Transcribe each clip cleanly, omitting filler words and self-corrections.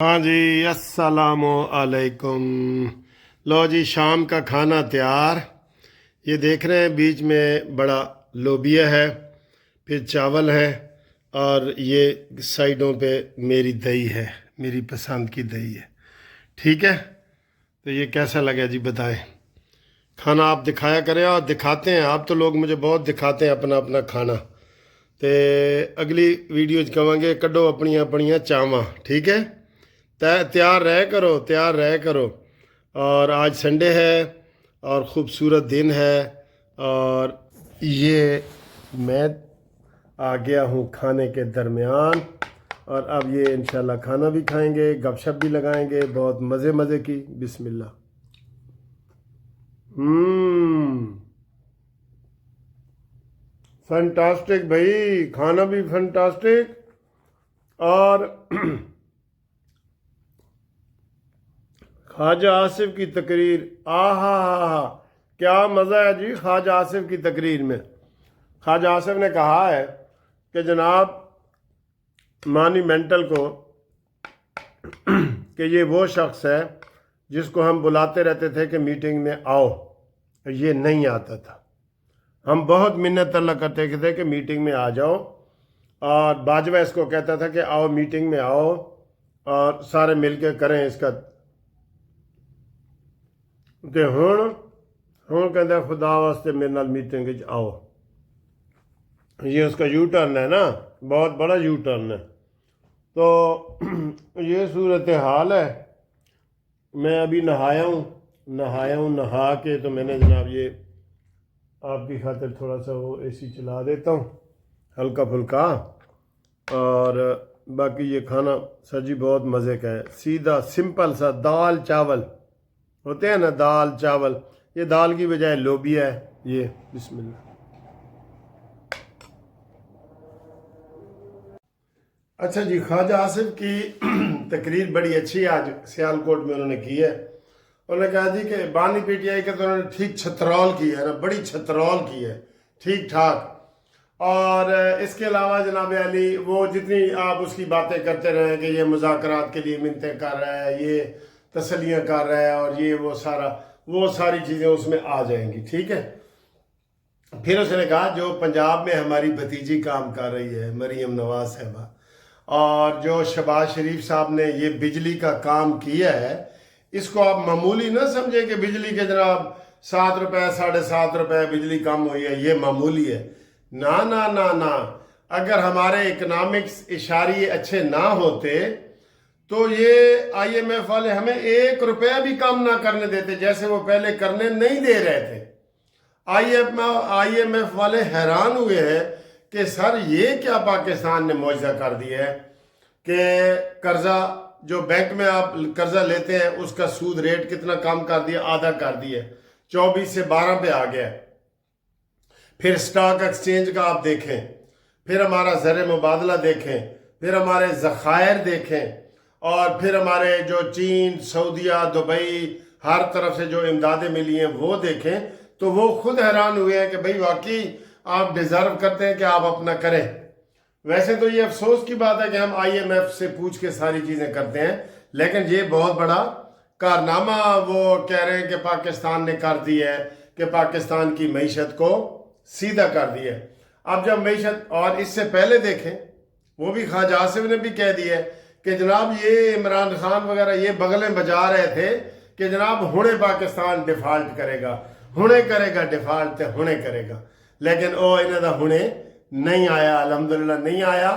ہاں جی، السلام علیکم۔ لو جی، شام کا کھانا تیار۔ یہ دیکھ رہے ہیں بیچ میں بڑا لوبیا ہے، پھر چاول ہے، اور یہ سائڈوں پہ میری دہی ہے، میری پسند کی دہی ہے۔ ٹھیک ہے، تو یہ کیسا لگا جی بتائیں۔ کھانا آپ دکھایا کریں، اور دکھاتے ہیں آپ تو لوگ مجھے بہت دکھاتے ہیں اپنا اپنا کھانا۔ تے اگلی ویڈیو کہاں گے کڈو اپنیاں چاواں، ٹھیک ہے؟ تیار رہ کرو۔ اور آج سنڈے ہے اور خوبصورت دن ہے، اور یہ میں آ گیا ہوں کھانے کے درمیان، اور اب یہ انشاءاللہ کھانا بھی کھائیں گے، گپ شپ بھی لگائیں گے، بہت مزے کی۔ بسم اللہ۔ فنٹاسٹک بھائی، کھانا بھی فنٹاسٹک، اور خواجہ آصف کی تقریر، ہا کیا مزہ ہے جی خواجہ آصف کی تقریر میں۔ خواجہ آصف نے کہا ہے کہ جناب مانیمنٹل کو کہ یہ وہ شخص ہے جس کو ہم بلاتے رہتے تھے کہ میٹنگ میں آؤ، یہ نہیں آتا تھا۔ ہم بہت منت اللہ کرتے تھے کہ میٹنگ میں آ جاؤ، اور باجوہ اس کو کہتا تھا کہ آؤ میٹنگ میں آؤ اور سارے مل کے کریں اس کا۔ تے ہوں کہتا خدا واسطے میرے نال میٹنگ آؤ۔ یہ اس کا یو ٹرن ہے نا، بہت بڑا یو ٹرن ہے۔ تو یہ صورتحال ہے۔ میں ابھی نہایا ہوں، نہا کے تو میں نے جناب یہ آپ کی خاطر تھوڑا سا وہ اے سی چلا دیتا ہوں ہلکا پھلکا، اور باقی یہ کھانا سر جی بہت مزے کا ہے، سیدھا سمپل سا دال چاول ہوتے ہیں نا، دال چاول۔ یہ دال کی بجائے لوبیا ہے یہ۔ بسم اللہ۔ اچھا جی، خواجہ آصف کی تقریر بڑی اچھی آج سیالکوٹ میں انہوں نے کی ہے۔ انہوں نے کہا جی کہ بانی پی ٹی آئی کا تو انہوں نے ٹھیک چھترول کی ہے نا، بڑی چھترول کی ہے، ٹھیک ٹھاک۔ اور اس کے علاوہ جناب علی وہ جتنی آپ اس کی باتیں کرتے رہے کہ یہ مذاکرات کے لیے منتیں کر رہا ہے، یہ تسلیاں کر رہا ہے، اور یہ وہ ساری چیزیں اس میں آ جائیں گی، ٹھیک ہے۔ پھر اس نے کہا جو پنجاب میں ہماری بھتیجی کام کر رہی ہے مریم نواز صاحبہ، اور جو شہباز شریف صاحب نے یہ بجلی کا کام کیا ہے، اس کو آپ معمولی نہ سمجھے کہ بجلی کے جناب 7 روپے 7.5 روپے بجلی کم ہوئی ہے یہ معمولی ہے۔ نہ اگر ہمارے اکنامکس اشاریے اچھے نہ ہوتے تو یہ آئی ایم ایف والے ہمیں 1 روپے بھی کم نہ کرنے دیتے، جیسے وہ پہلے کرنے نہیں دے رہے تھے۔ آئی ایم ایف والے حیران ہوئے ہیں کہ سر یہ کیا پاکستان نے معجزہ کر دیا ہے کہ قرضہ جو بینک میں آپ قرضہ لیتے ہیں اس کا سود ریٹ کتنا کم کر دیا، آدھا کر دیا، 24 سے 12 پہ آ گیا۔ پھر سٹاک ایکسچینج کا آپ دیکھیں، پھر ہمارا زر مبادلہ دیکھیں، پھر ہمارے ذخائر دیکھیں، اور پھر ہمارے جو چین، سعودیہ، دبئی، ہر طرف سے جو امدادیں ملی ہیں وہ دیکھیں، تو وہ خود حیران ہوئے ہیں کہ بھئی واقعی آپ ڈیزرو کرتے ہیں کہ آپ اپنا کریں۔ ویسے تو یہ افسوس کی بات ہے کہ ہم آئی ایم ایف سے پوچھ کے ساری چیزیں کرتے ہیں، لیکن یہ بہت بڑا کارنامہ وہ کہہ رہے ہیں کہ پاکستان نے کر دی ہے، کہ پاکستان کی معیشت کو سیدھا کر دیا ہے۔ اب جب معیشت، اور اس سے پہلے دیکھیں وہ بھی خواجہ آصف نے بھی کہہ دیا ہے کہ جناب یہ عمران خان وغیرہ یہ بغلیں بجا رہے تھے کہ جناب ہنے پاکستان ڈیفالٹ کرے گا، ہنے کرے گا ڈیفالٹ، تے ہنے کرے گا، لیکن انہوں دا ہنے نہیں آیا، الحمدللہ نہیں آیا۔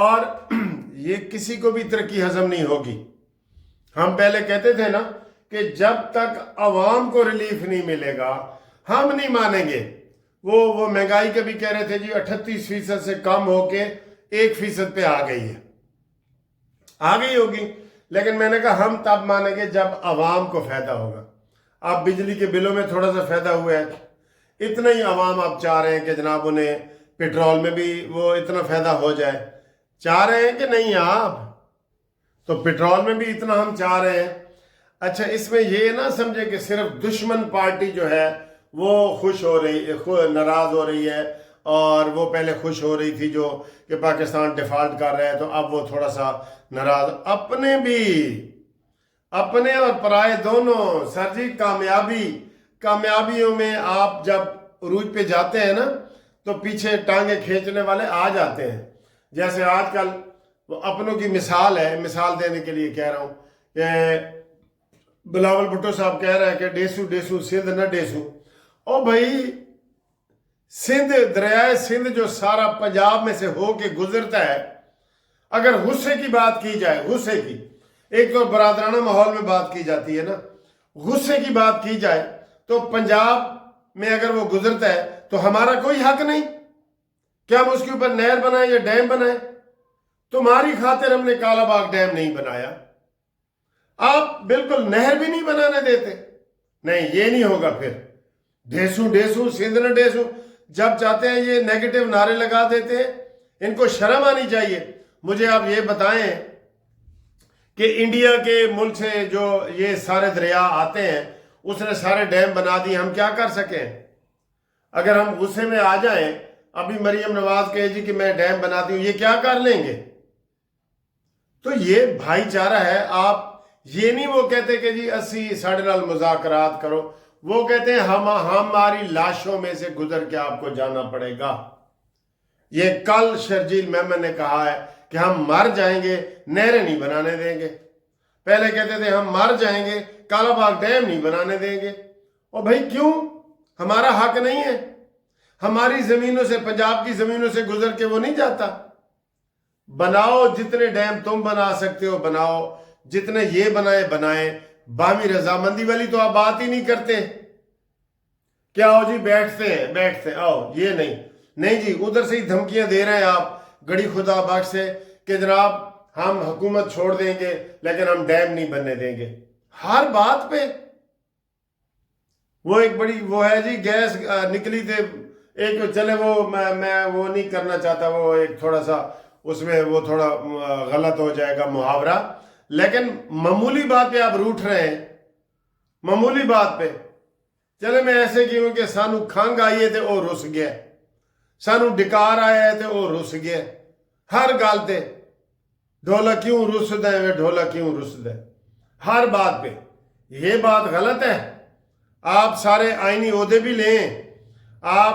اور یہ کسی کو بھی ترقی ہضم نہیں ہوگی۔ ہم پہلے کہتے تھے نا کہ جب تک عوام کو ریلیف نہیں ملے گا ہم نہیں مانیں گے۔ وہ مہنگائی کا بھی کہہ رہے تھے جی 38% سے کم ہو کے 1% پہ آ گئی ہے، آ گئی ہوگی، لیکن میں نے کہا ہم تب مانیں گے جب عوام کو فائدہ ہوگا۔ اب بجلی کے بلوں میں تھوڑا سا فائدہ ہوا ہے، اتنا ہی عوام آپ چاہ رہے ہیں کہ جناب انہیں پیٹرول میں بھی وہ اتنا فائدہ ہو جائے، چاہ رہے ہیں کہ نہیں آپ؟ تو پیٹرول میں بھی اتنا ہم چاہ رہے ہیں۔ اچھا، اس میں یہ نہ سمجھے کہ صرف دشمن پارٹی جو ہے وہ خوش ہو رہی ہے، ناراض ہو رہی ہے، اور وہ پہلے خوش ہو رہی تھی جو کہ پاکستان ڈیفالٹ کر رہا ہے، تو اب وہ تھوڑا سا ناراض. اپنے اور پرائے دونوں. سر جی کامیابیوں میں آپ جب عروج پہ جاتے ہیں نا تو پیچھے ٹانگیں کھینچنے والے آ جاتے ہیں. جیسے آج کل وہ اپنوں کی مثال ہے، مثال دینے کے لیے کہہ رہا ہوں کہ بلاول بھٹو صاحب کہہ رہے ہیں کہ ڈیسو سندھ نہ ڈیسو. او بھائی سندھ، دریائے سندھ جو سارا پنجاب میں سے ہو کے گزرتا ہے، اگر غصے کی بات کی جائے، غصے کی، ایک تو برادرانہ ماحول میں بات کی جاتی ہے نا، غصے کی بات کی جائے تو پنجاب میں اگر وہ گزرتا ہے تو ہمارا کوئی حق نہیں کہ ہم اس کے اوپر نہر بنائیں یا ڈیم بنائیں. تمہاری خاطر ہم نے کالا باغ ڈیم نہیں بنایا، آپ بالکل نہر بھی نہیں بنانے دیتے. نہیں، یہ نہیں ہوگا. پھر ڈیسو سندھ نہ ڈیسو جب چاہتے ہیں یہ نیگیٹو نعرے لگا دیتے ہیں. ان کو شرم آنی چاہیے. مجھے آپ یہ بتائیں کہ انڈیا کے ملک سے جو یہ سارے دریا آتے ہیں، اس نے سارے ڈیم بنا دیے، ہم کیا کر سکیں؟ اگر ہم غصے میں آ جائیں، ابھی مریم نواز کہے جی کہ میں ڈیم بناتی ہوں، یہ کیا کر لیں گے؟ تو یہ بھائی چارہ ہے. آپ یہ نہیں وہ کہتے کہ جی اسی ساڑھے نال مذاکرات کرو، وہ کہتے ہیں ہماری لاشوں میں سے گزر کے آپ کو جانا پڑے گا. یہ کل شرجیل محمد نے کہا ہے کہ ہم مر جائیں گے، نہریں نہیں بنانے دیں گے. پہلے کہتے تھے ہم مر جائیں گے، کالا باغ ڈیم نہیں بنانے دیں گے. اور بھائی کیوں؟ ہمارا حق نہیں ہے؟ ہماری زمینوں سے، پنجاب کی زمینوں سے گزر کے وہ نہیں جاتا؟ بناؤ جتنے ڈیم تم بنا سکتے ہو بناؤ، جتنے یہ بنائیں. باہمی رضامندی والی تو آپ بات ہی نہیں کرتے. کیا ہو جی بیٹھتے ہیں آؤ، یہ نہیں جی، ادھر سے ہی دھمکیاں دے رہے ہیں آپ گڑی خدا بخش سے کہ جناب ہم حکومت چھوڑ دیں گے لیکن ہم ڈیم نہیں بننے دیں گے. ہر بات پہ وہ ایک بڑی وہ ہے جی، گیس نکلی تھے ایک، چلے وہ میں وہ نہیں کرنا چاہتا، وہ ایک تھوڑا سا اس میں وہ تھوڑا غلط ہو جائے گا محاورہ، لیکن معمولی بات پہ آپ روٹھ رہے ہیں. معمولی بات پہ چلے میں ایسے کیوں کہ سانو کھنگ آئیے تھے وہ رس گیا، سانو ڈکار آیا تھے وہ رس گیا. ہر گل تے ڈھولا کیوں رس دیں وے ڈھولا کیوں رس دیں، ہر بات پہ. یہ بات غلط ہے. آپ سارے آئینی عہدے بھی لیں، آپ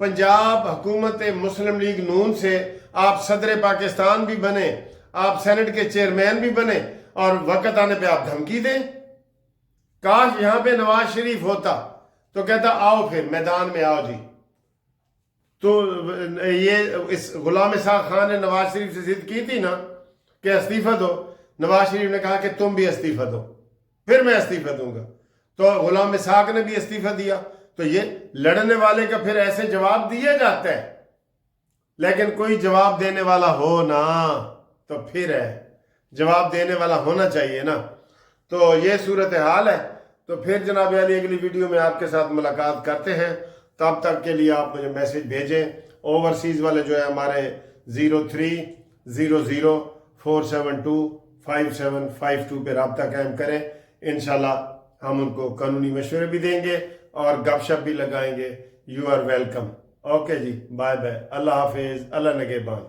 پنجاب حکومت مسلم لیگ نون سے آپ صدر پاکستان بھی بنے، آپ سینٹ کے چیئرمین بھی بنے، اور وقت آنے پہ آپ دھمکی دیں. کاش یہاں پہ نواز شریف ہوتا تو کہتا آؤ پھر میدان میں آؤ جی. تو یہ اس غلام اسحاق خان نے نواز شریف سے ضد کی تھی نا کہ استعفیٰ دو، نواز شریف نے کہا کہ تم بھی استعفیٰ دو، پھر میں استعفیٰ دوں گا. تو غلام اسحاق نے بھی استعفیٰ دیا. تو یہ لڑنے والے کا پھر ایسے جواب دیا جاتا ہے، لیکن کوئی جواب دینے والا ہو نا تو پھر ہے، جواب دینے والا ہونا چاہیے نا. تو یہ صورتحال ہے. تو پھر جناب علی اگلی ویڈیو میں آپ کے ساتھ ملاقات کرتے ہیں. تب تک کے لیے آپ مجھے میسج بھیجیں. اوورسیز والے جو ہے ہمارے 030047255752 پہ رابطہ قائم کریں. انشاءاللہ ہم ان کو قانونی مشورے بھی دیں گے اور گپ شپ بھی لگائیں گے. You are welcome. اوکے جی، بائے بائے، اللہ حافظ، اللہ نگہبان.